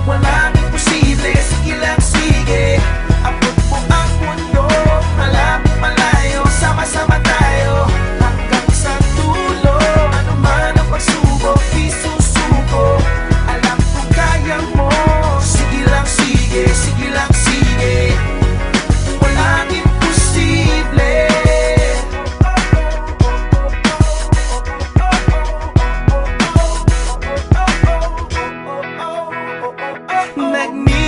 Walang imposible, sige lang sige. Abot mo ang mundo, malapit malayo, sama-sama tayo hanggang sa dulo. Ano man ang pagsubok, di susuko. Alam ko kaya mo, sige lang sige, sige lang sige. Walang imposible. Nagmimula